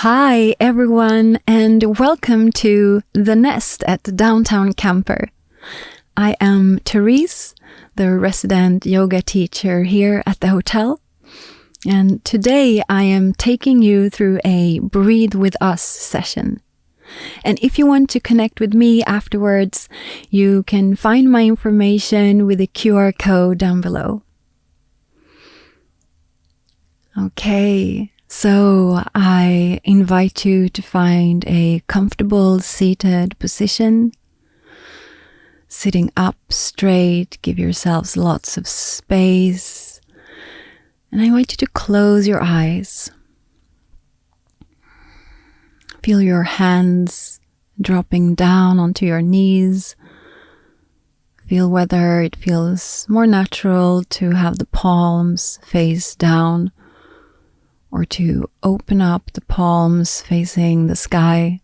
Hi, everyone, and welcome to The Nest at the Downtown Camper. I am Therese, the resident yoga teacher here at the hotel. And today I am taking you through a Breathe With Us session. And if you want to connect with me afterwards, you can find my information with the QR code down below. Okay, so I invite you to find a comfortable seated position. Sitting up straight, give yourselves lots of space. And I invite you to close your eyes. Feel your hands dropping down onto your knees. Feel whether it feels more natural to have the palms face down or to open up the palms facing the sky.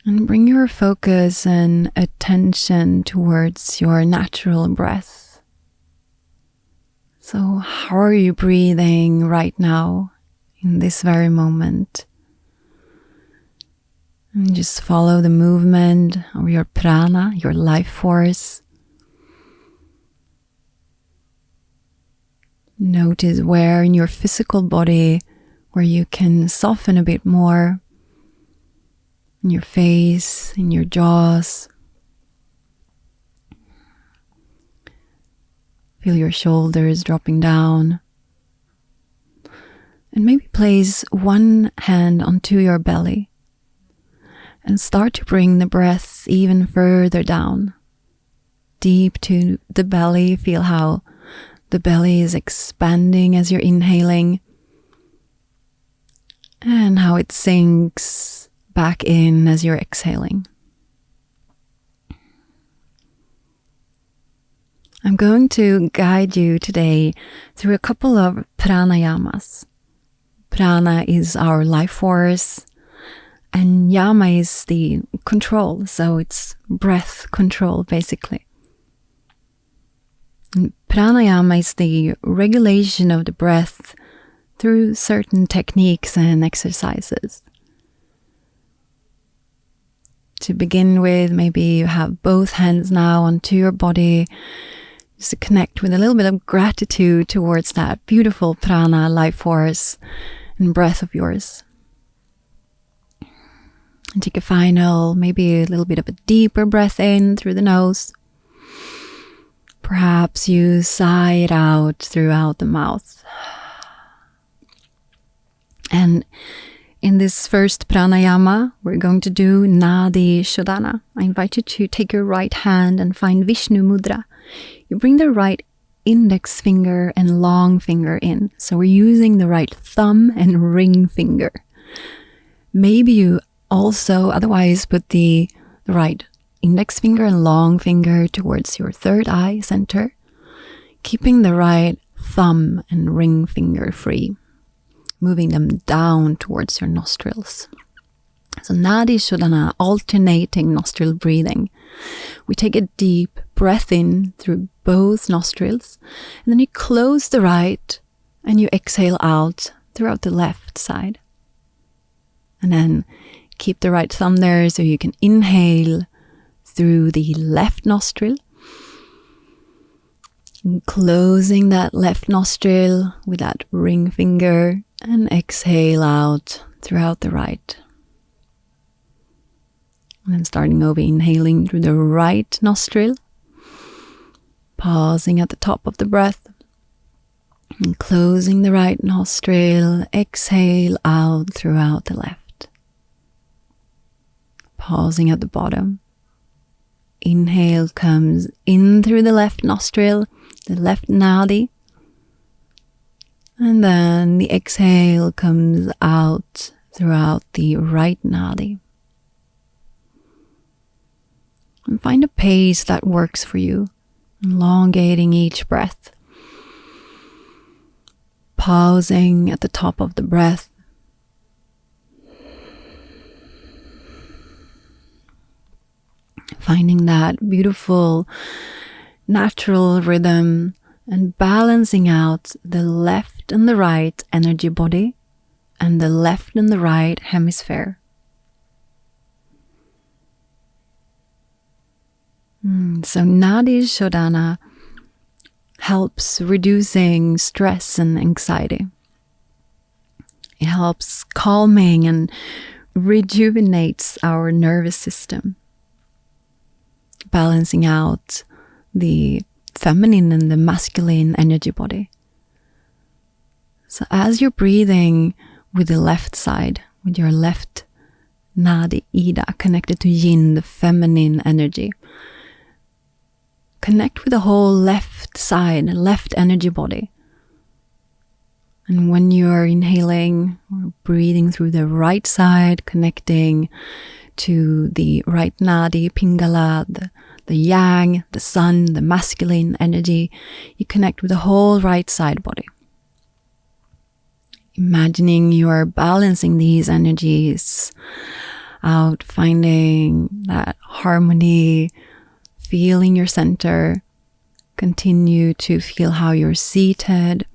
And bring your focus and attention towards your natural breath. So how are you breathing right now in this very moment? And just follow the movement of your prana, your life force. Notice where in your physical body where you can soften a bit more. In your face, in your jaws. Feel your shoulders dropping down. And maybe place one hand onto your belly. And start to bring the breath even further down. Deep to the belly. Feel how the belly is expanding as you're inhaling. And how it sinks back in as you're exhaling. I'm going to guide you today through a couple of pranayamas. Prana is our life force, and yama is the control, so it's breath control basically. And pranayama is the regulation of the breath through certain techniques and exercises. To begin with, maybe you have both hands now onto your body, just to connect with a little bit of gratitude towards that beautiful prana, life force, and breath of yours. And take a final, maybe a little bit of a deeper breath in through the nose. Perhaps you sigh it out throughout the mouth. And in this first pranayama, we're going to do Nadi Shodhana. I invite you to take your right hand and find Vishnu Mudra. You bring the right index finger and long finger in. So we're using the right thumb and ring finger. Maybe you also otherwise put the right index finger and long finger towards your third eye center, keeping the right thumb and ring finger free. Moving them down towards your nostrils. So Nadi Shodhana, alternating nostril breathing. We take a deep breath in through both nostrils, and then you close the right and you exhale out throughout the left side. And then keep the right thumb there so you can inhale through the left nostril. And closing that left nostril with that ring finger. And exhale out throughout the right. And then starting over, inhaling through the right nostril. Pausing at the top of the breath. And closing the right nostril. Exhale out throughout the left. Pausing at the bottom. Inhale comes in through the left nostril, the left nadi. And then the exhale comes out throughout the right nadi. And find a pace that works for you, elongating each breath. Pausing at the top of the breath. Finding that beautiful natural rhythm and balancing out the left and the right energy body and the left and the right hemisphere. So Nadi Shodhana helps reducing stress and anxiety. It helps calming and rejuvenates our nervous system, balancing out the feminine and the masculine energy body. So as you're breathing with the left side, with your left Nadi Ida connected to Yin, the feminine energy, connect with the whole left side, left energy body. And when you're inhaling or breathing through the right side, connecting to the right Nadi, Pingala, the Yang, the Sun, the masculine energy, you connect with the whole right side body. Imagining you are balancing these energies out, finding that harmony, feeling your center. Continue to feel how you're seated.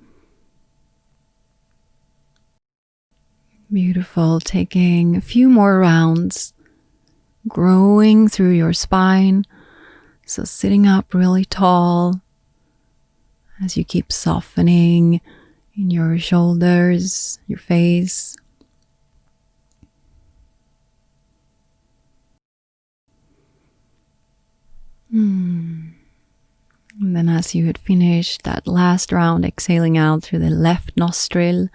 Beautiful. Taking a few more rounds, growing through your spine. So sitting up really tall as you keep softening in your shoulders, your face. And then as you had finished that last round, exhaling out through the left nostril,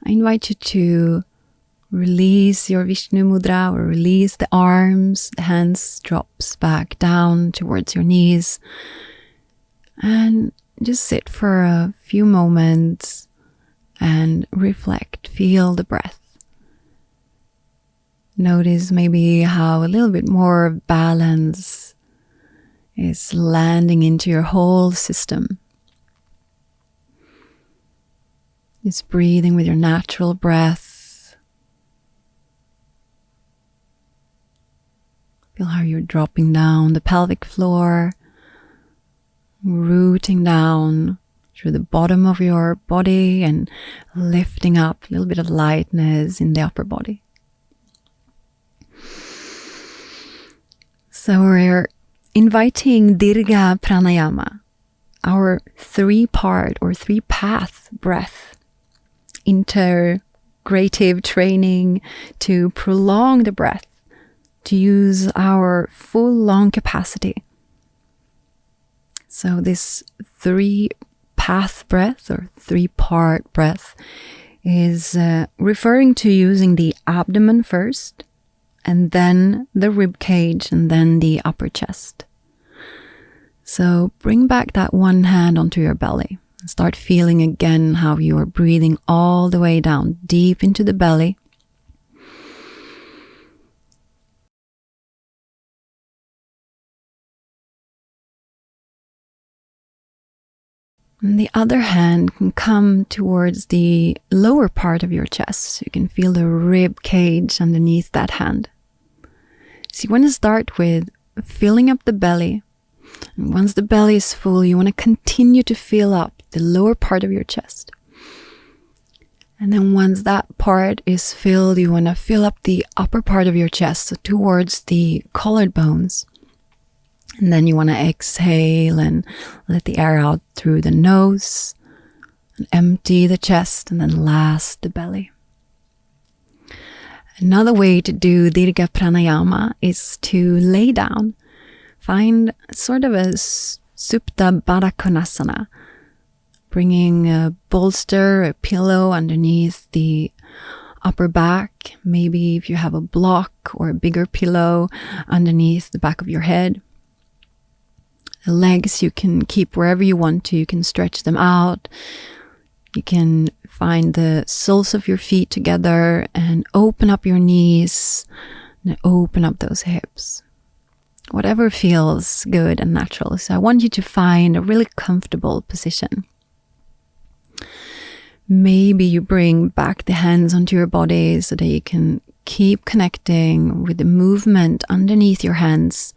I invite you to release your Vishnu Mudra, or release the arms, the hands drops back down towards your knees, and just sit for a few moments and reflect, feel the breath. Notice maybe how a little bit more balance is landing into your whole system. Just breathing with your natural breath. Feel how you're dropping down the pelvic floor, rooting down through the bottom of your body and lifting up a little bit of lightness in the upper body. So we're inviting Dirga Pranayama, our 3-part or 3-path breath, integrative training to prolong the breath, to use our full lung capacity. So this 3-path breath or 3-part breath is referring to using the abdomen first, and then the rib cage, and then the upper chest. So bring back that one hand onto your belly and start feeling again how you are breathing all the way down deep into the belly. And the other hand can come towards the lower part of your chest, so you can feel the rib cage underneath that hand. So you want to start with filling up the belly. And once the belly is full, you want to continue to fill up the lower part of your chest. And then once that part is filled, you want to fill up the upper part of your chest, so towards the collarbones. And then you want to exhale and let the air out through the nose and empty the chest, and then last the belly. Another way to do Dirga Pranayama is to lay down. Find sort of a Supta Baddha Konasana, bringing a bolster, a pillow underneath the upper back. Maybe if you have a block or a bigger pillow underneath the back of your head. The legs you can keep wherever you want to. You can stretch them out. You can find the soles of your feet together and open up your knees and open up those hips. Whatever feels good and natural. So I want you to find a really comfortable position. Maybe you bring back the hands onto your body so that you can keep connecting with the movement underneath your hands.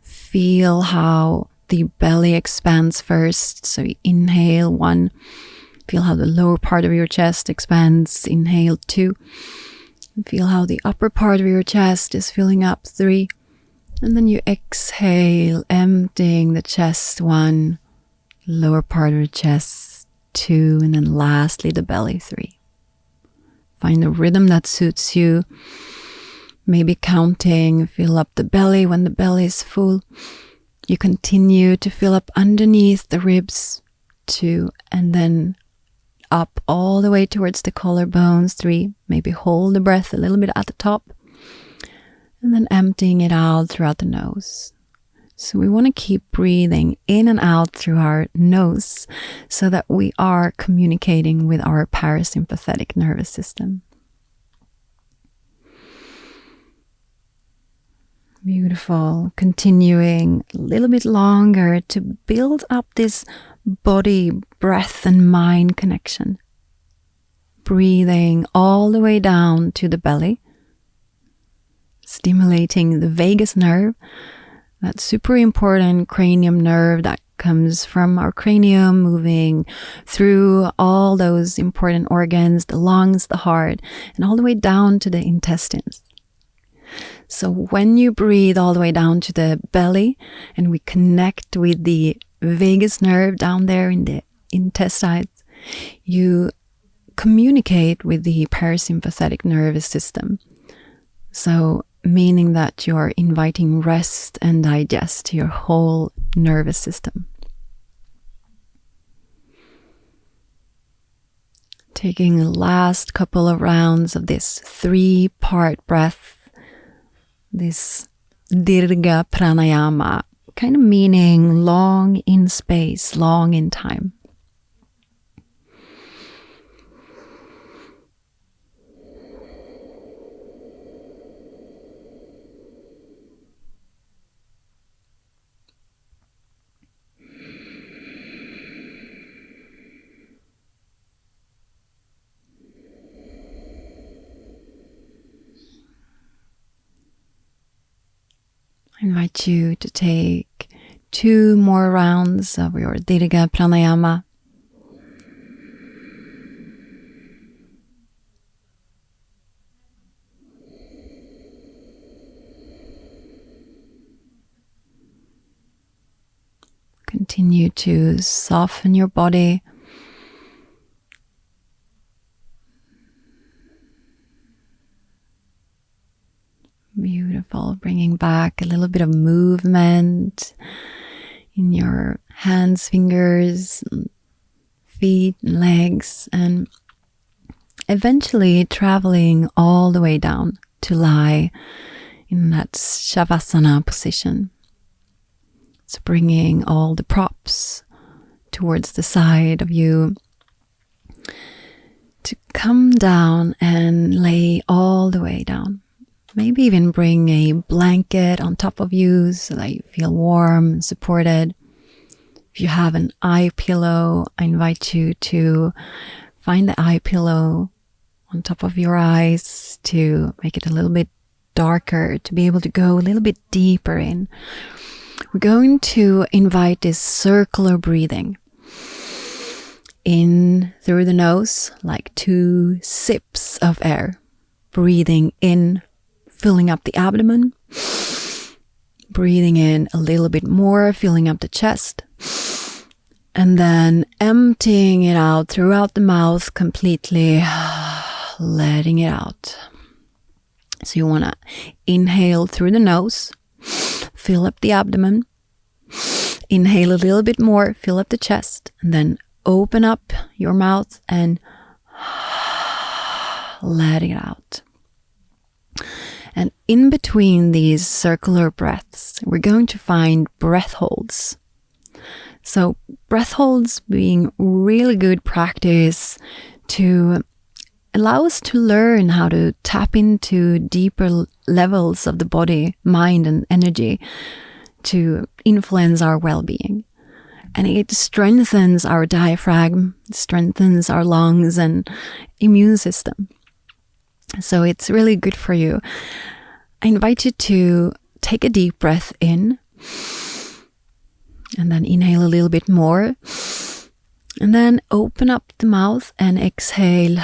Feel how the belly expands first. So you inhale 1, Feel how the lower part of your chest expands. Inhale 2. Feel how the upper part of your chest is filling up. 3. And then you exhale, emptying the chest. 1. Lower part of the chest. 2. And then lastly, the belly. 3. Find a rhythm that suits you. Maybe counting, fill up the belly when the belly is full. You continue to fill up underneath the ribs. 2. And then up all the way towards the collarbones. 3. Maybe hold the breath a little bit at the top. And then emptying it out throughout the nose. So we want to keep breathing in and out through our nose so that we are communicating with our parasympathetic nervous system. Beautiful. Continuing a little bit longer to build up this body, breath, and mind connection. Breathing all the way down to the belly. Stimulating the vagus nerve, that super important cranium nerve that comes from our cranium, moving through all those important organs, the lungs, the heart, and all the way down to the intestines. So when you breathe all the way down to the belly and we connect with the vagus nerve down there in the intestines, you communicate with the parasympathetic nervous system. So meaning that you're inviting rest and digest to your whole nervous system. Taking the last couple of rounds of this 3-part breath, this Dirga Pranayama, kind of meaning long in space, long in time. I invite you to take 2 more rounds of your Dirga Pranayama. Continue to soften your body. Beautiful. Bringing back a little bit of movement in your hands, fingers, feet, and legs, and eventually traveling all the way down to lie in that Shavasana position. So bringing all the props towards the side of you to come down and lay all the way down. Maybe even bring a blanket on top of you so that you feel warm and supported. If you have an eye pillow, I invite you to find the eye pillow on top of your eyes to make it a little bit darker, to be able to go a little bit deeper in. We're going to invite this circular breathing. In through the nose, like 2 sips of air. Breathing in, filling up the abdomen, breathing in a little bit more, filling up the chest, and then emptying it out throughout the mouth completely, letting it out. So you want to inhale through the nose, fill up the abdomen, inhale a little bit more, fill up the chest, and then open up your mouth and letting it out. And in between these circular breaths, we're going to find breath holds. So breath holds being really good practice to allow us to learn how to tap into deeper levels of the body, mind, and energy to influence our well-being. And it strengthens our diaphragm, strengthens our lungs and immune system. So it's really good for you. I invite you to take a deep breath in and then inhale a little bit more And then open up the mouth and exhale,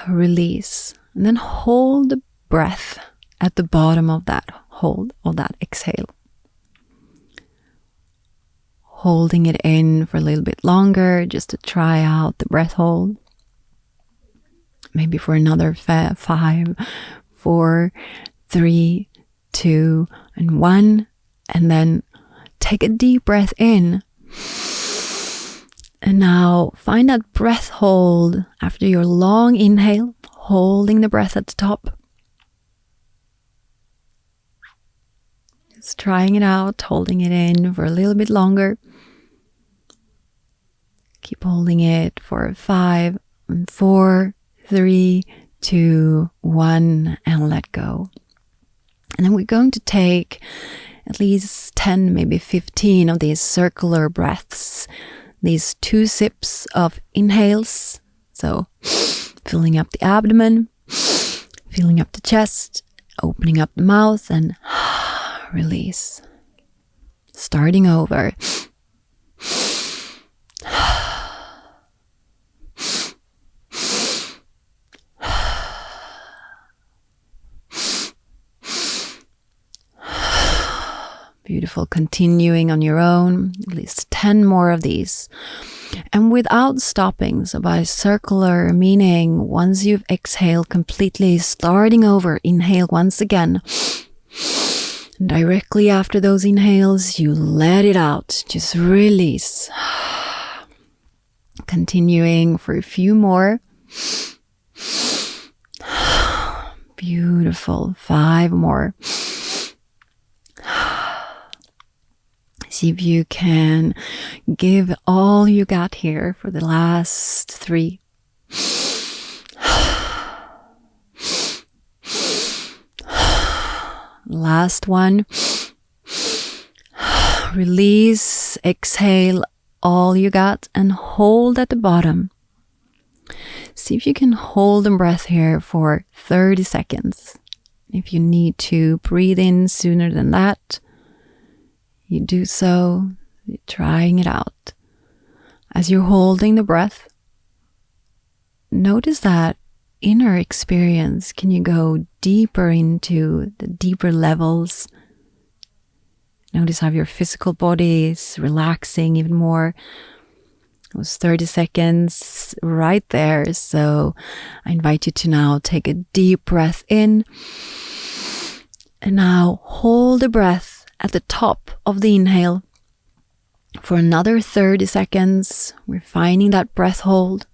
release. And then hold the breath at the bottom of that hold, or that exhale. Holding it in for a little bit longer just to try out the breath hold. Maybe for another 5, 4, 3, 2, and 1. And then take a deep breath in. And now find that breath hold after your long inhale, holding the breath at the top. Just trying it out, holding it in for a little bit longer. Keep holding it for 5, 4, 3, 2, 1, and let go. And then we're going to take at least 10, maybe 15 of these circular breaths. These 2 sips of inhales. So filling up the abdomen, filling up the chest, opening up the mouth, and release. Starting over. Beautiful. Continuing on your own, at least 10 more of these. And without stopping, so by circular, meaning once you've exhaled completely, starting over, inhale once again. And directly after those inhales, you let it out. Just release. Continuing for a few more. Beautiful. 5 more. See if you can give all you got here for the last 3. Last one. Release, exhale all you got and hold at the bottom. See if you can hold the breath here for 30 seconds. If you need to breathe in sooner than that, you do so, you're trying it out. As you're holding the breath, notice that inner experience. Can you go deeper into the deeper levels? Notice how your physical body is relaxing even more. It was 30 seconds right there. So I invite you to now take a deep breath in. And now hold the breath at the top of the inhale for another 30 seconds. We're finding that breath hold.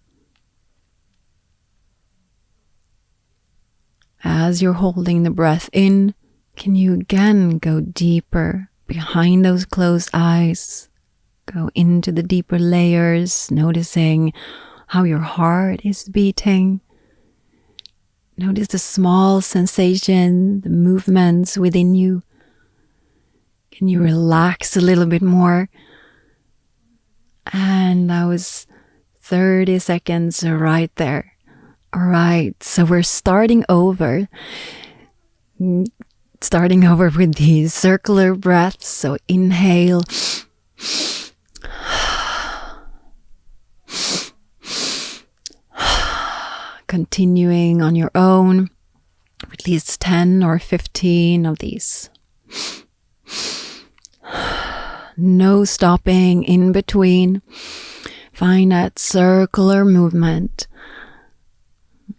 As you're holding the breath in, can you again go deeper behind those closed eyes? Go into the deeper layers, noticing how your heart is beating. Notice the small sensation, the movements within you. Can you relax a little bit more? And that was 30 seconds right there. All right, so we're starting over. Starting over with these circular breaths. So inhale. Continuing on your own. At least 10 or 15 of these. No stopping in between. Find that circular movement.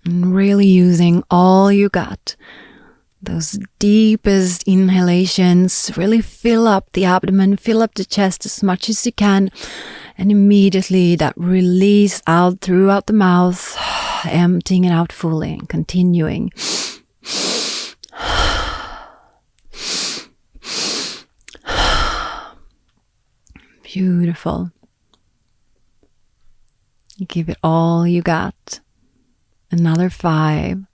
And really using all you got. Those deepest inhalations. Really fill up the abdomen, fill up the chest as much as you can. And immediately that release out throughout the mouth. Emptying it out fully and continuing. Beautiful. You give it all you got. Another 5.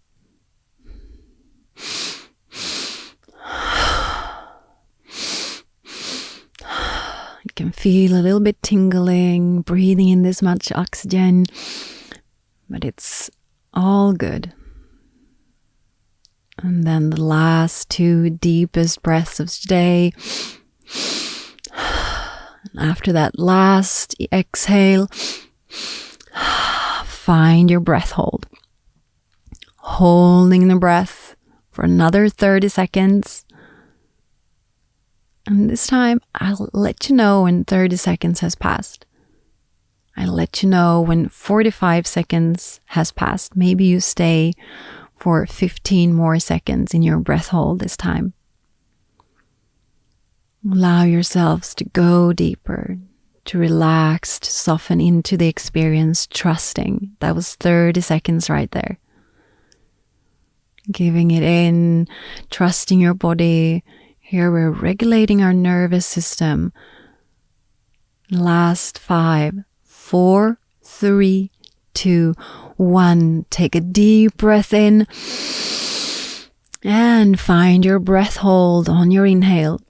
You can feel a little bit tingling, breathing in this much oxygen, but it's all good. And then the last 2 deepest breaths of today. After that last exhale, Find your breath hold. Holding the breath for another 30 seconds. And this time, I'll let you know when 30 seconds has passed. I'll let you know when 45 seconds has passed. Maybe you stay for 15 more seconds in your breath hold this time. Allow yourselves to go deeper, to relax, to soften into the experience, trusting. That was 30 seconds right there. Giving it in, trusting your body. Here we're regulating our nervous system. Last 5, 4, 3, 2, 1. Take a deep breath in and find your breath hold on your inhale.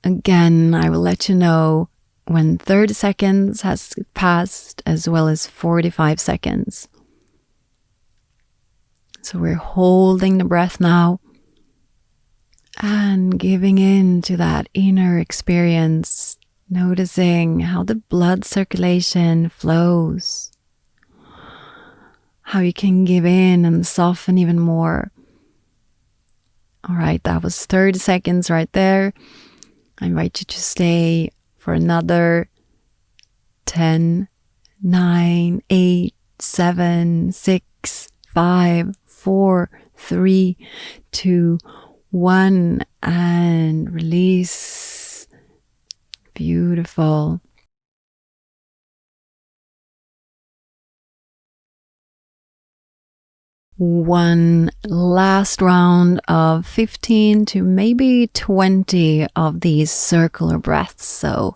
Again, I will let you know when 30 seconds has passed as well as 45 seconds. So we're holding the breath now and giving in to that inner experience, noticing how the blood circulation flows, how you can give in and soften even more. All right, that was 30 seconds right there. I invite you to stay for another 10, 9, 8, 7, 6, 5, 4, 3, 2, 1, and release. Beautiful. One last round of 15 to maybe 20 of these circular breaths. So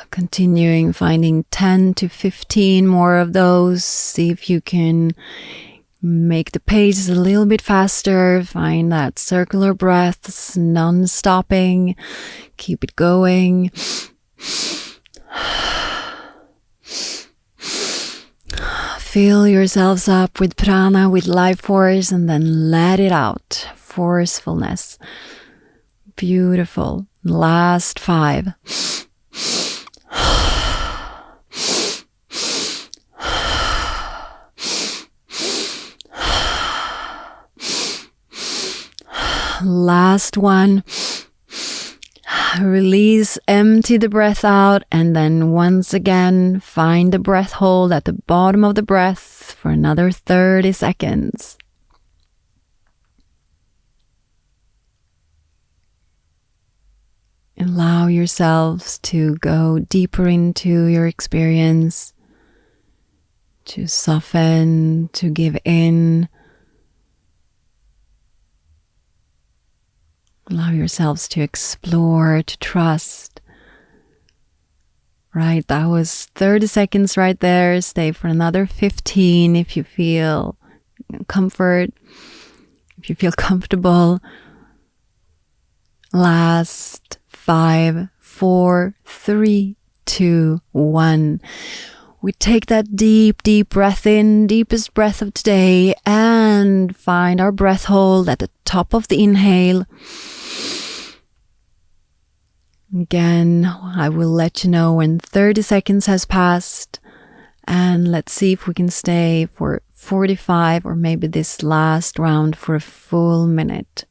continuing, finding 10 to 15 more of those. See if you can make the pace a little bit faster. Find that circular breaths, non-stopping. Keep it going. Fill yourselves up with prana, with life force, and then let it out. Forcefulness. Beautiful. Last 5. Last one. Release, empty the breath out, and then once again, find the breath hold at the bottom of the breath for another 30 seconds. Allow yourselves to go deeper into your experience, to soften, to give in. Allow yourselves to explore, to trust. Right, that was 30 seconds right there. Stay for another 15 if you feel comfort, if you feel comfortable. Last 5, 4, 3, 2, 1. We take that deep, deep breath in, deepest breath of today, and find our breath hold at the top of the inhale. Again, I will let you know when 30 seconds has passed, and let's see if we can stay for 45 or maybe this last round for a full minute.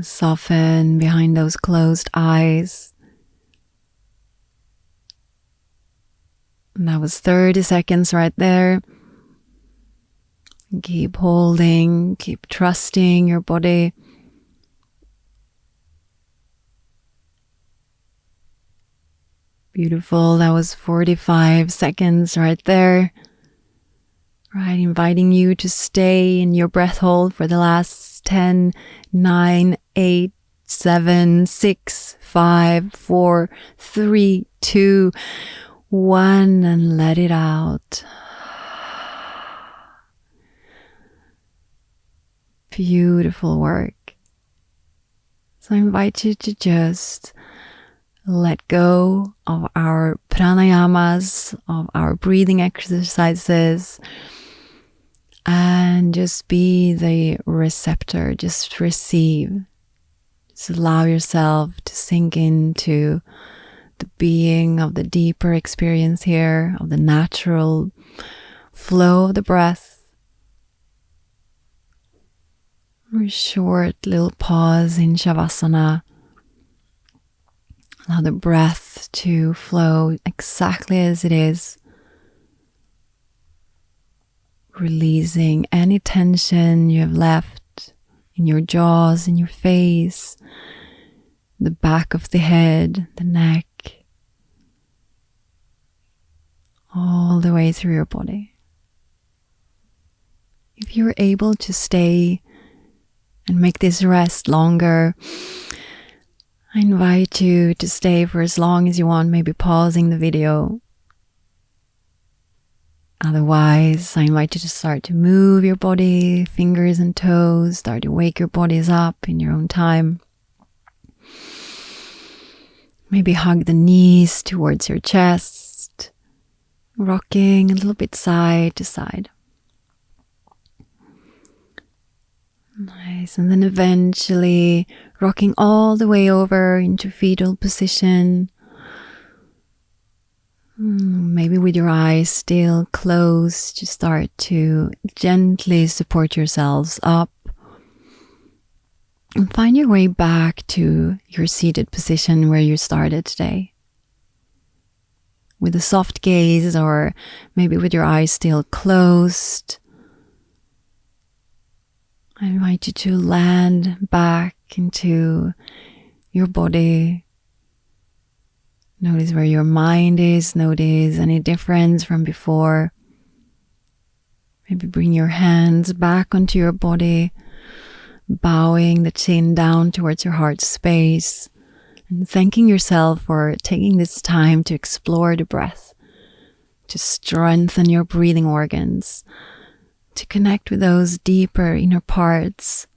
Soften behind those closed eyes. And that was 30 seconds right there. Keep holding, keep trusting your body. Beautiful. That was 45 seconds right there. Right, inviting you to stay in your breath hold for the last 10, 9, 8, 7, 6, 5, 4, 3, 2, 1, and let it out. Beautiful work. So I invite you to just let go of our pranayamas, of our breathing exercises, and just be the receptor, just receive. Just allow yourself to sink into the being of the deeper experience here, of the natural flow of the breath. A short little pause in Shavasana. Allow the breath to flow exactly as it is. Releasing any tension you have left in your jaws, in your face, the back of the head, the neck, all the way through your body. If you're able to stay and make this rest longer, I invite you to stay for as long as you want, maybe pausing the video. Otherwise, I invite you to start to move your body, fingers and toes, start to wake your bodies up in your own time. Maybe hug the knees towards your chest, rocking a little bit side to side. Nice, and then eventually rocking all the way over into fetal position. Maybe with your eyes still closed, just start to gently support yourselves up. And find your way back to your seated position where you started today. With a soft gaze, or maybe with your eyes still closed, I invite you to land back into your body. Notice where your mind is. Notice any difference from before. Maybe bring your hands back onto your body, bowing the chin down towards your heart space, and thanking yourself for taking this time to explore the breath, to strengthen your breathing organs, to connect with those deeper inner parts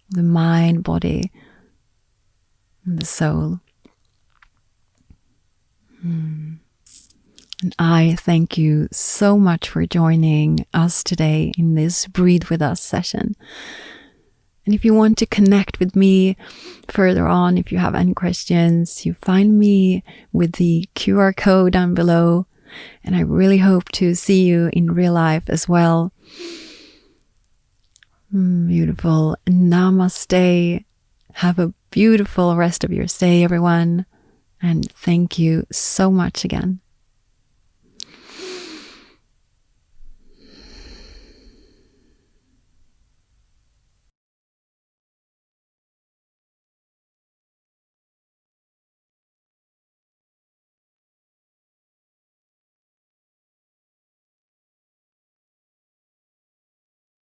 of the mind, body, and the soul. And I thank you so much for joining us today in this Breathe With Us session. And if you want to connect with me further on, if you have any questions, you find me with the QR code down below. And I really hope to see you in real life as well. Beautiful. Namaste. Have a beautiful rest of your stay, everyone. And thank you so much again.